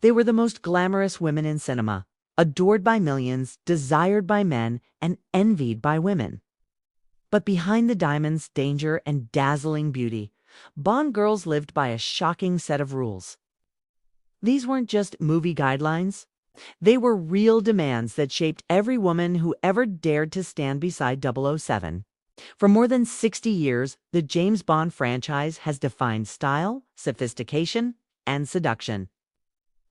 They were the most glamorous women in cinema, adored by millions, desired by men, and envied by women. But behind the diamonds, danger, and dazzling beauty, Bond girls lived by a shocking set of rules. These weren't just movie guidelines. They were real demands that shaped every woman who ever dared to stand beside 007. For more than 60 years, the James Bond franchise has defined style, sophistication, and seduction.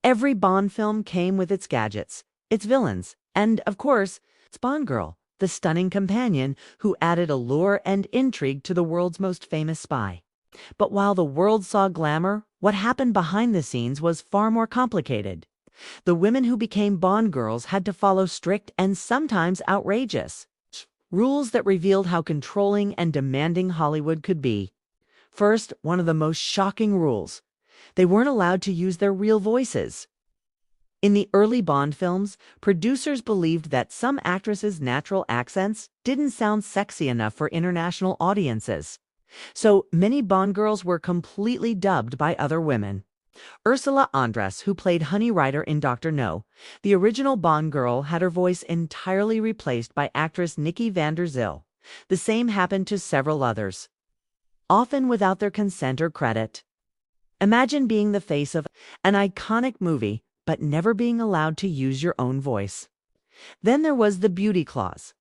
Every Bond film came with its gadgets, its villains, and, of course, its Bond girl, the stunning companion who added allure and intrigue to the world's most famous spy. But while the world saw glamour, what happened behind the scenes was far more complicated. The women who became Bond girls had to follow strict and sometimes outrageous rules that revealed how controlling and demanding Hollywood could be. First, one of the most shocking rules: they weren't allowed to use their real voices. In the early Bond films, producers believed that some actresses' natural accents didn't sound sexy enough for international audiences. So many Bond girls were completely dubbed by other women. Ursula Andress, who played Honey Rider in Dr. No, the original Bond girl, had her voice entirely replaced by actress Nikki van der Zyl. The same happened to several others, often without their consent or credit. Imagine being the face of an iconic movie, but never being allowed to use your own voice. Then there was the beauty clause,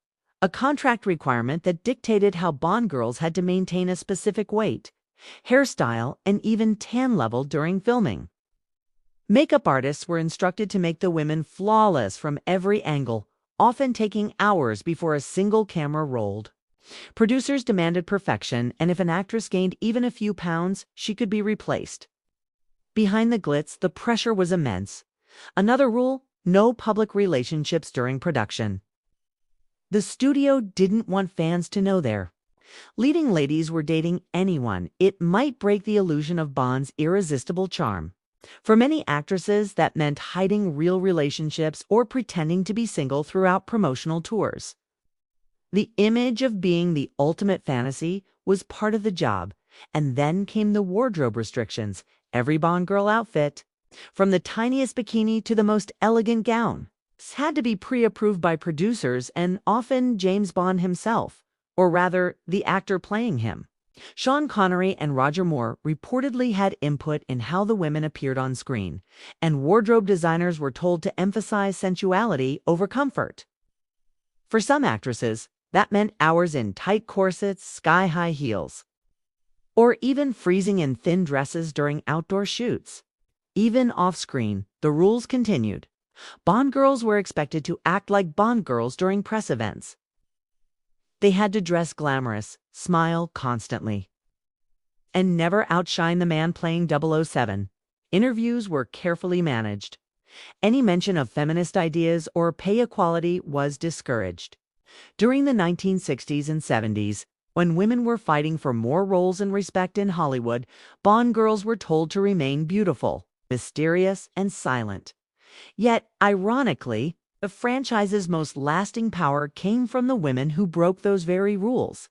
a contract requirement that dictated how Bond girls had to maintain a specific weight, hairstyle, and even tan level during filming. Makeup artists were instructed to make the women flawless from every angle, often taking hours before a single camera rolled. Producers demanded perfection, and if an actress gained even a few pounds, she could be replaced. Behind the glitz, the pressure was immense. Another rule: no public relationships during production. The studio didn't want fans to know their leading ladies were dating anyone. It might break the illusion of Bond's irresistible charm. For many actresses, that meant hiding real relationships or pretending to be single throughout promotional tours. The image of being the ultimate fantasy was part of the job, and then came the wardrobe restrictions. Every Bond girl outfit, from the tiniest bikini to the most elegant gown, had to be pre-approved by producers and often James Bond himself, or rather, the actor playing him. Sean Connery and Roger Moore reportedly had input in how the women appeared on screen, and wardrobe designers were told to emphasize sensuality over comfort. For some actresses, that meant hours in tight corsets, sky-high heels, or even freezing in thin dresses during outdoor shoots. Even off-screen, the rules continued. Bond girls were expected to act like Bond girls during press events. They had to dress glamorous, smile constantly, and never outshine the man playing 007. Interviews were carefully managed. Any mention of feminist ideas or pay equality was discouraged. During the 1960s and 70s, when women were fighting for more roles and respect in Hollywood, Bond girls were told to remain beautiful, mysterious, and silent. Yet, ironically, the franchise's most lasting power came from the women who broke those very rules.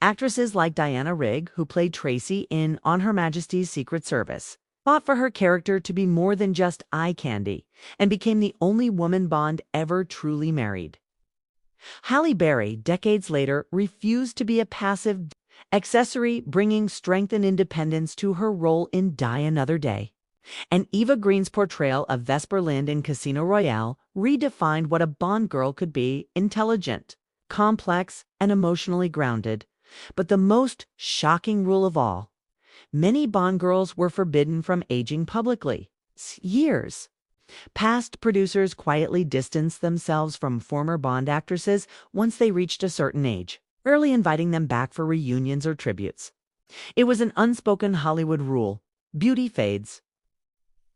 Actresses like Diana Rigg, who played Tracy in On Her Majesty's Secret Service, fought for her character to be more than just eye candy, and became the only woman Bond ever truly married. Halle Berry, decades later, refused to be a passive accessory, bringing strength and independence to her role in Die Another Day. And Eva Green's portrayal of Vesper Lynd in Casino Royale redefined what a Bond girl could be: intelligent, complex, and emotionally grounded. But the most shocking rule of all: many Bond girls were forbidden from aging publicly. Years. Past producers quietly distanced themselves from former Bond actresses once they reached a certain age, rarely inviting them back for reunions or tributes. It was an unspoken Hollywood rule: beauty fades.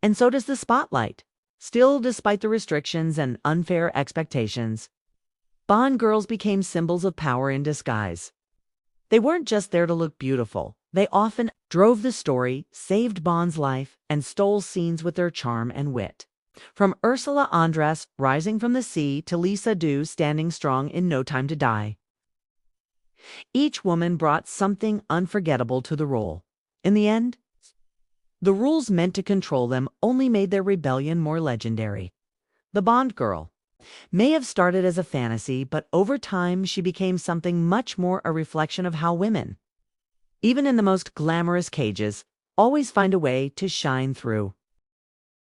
And so does the spotlight. Still, despite the restrictions and unfair expectations, Bond girls became symbols of power in disguise. They weren't just there to look beautiful. They often drove the story, saved Bond's life, and stole scenes with their charm and wit. From Ursula Andress rising from the sea to Lisa Drew standing strong in No Time to Die, each woman brought something unforgettable to the role. In the end, The rules meant to control them only made their rebellion more legendary. The Bond Girl may have started as a fantasy, but over time she became something much more a reflection of how women, even in the most glamorous cages, always find a way to shine through.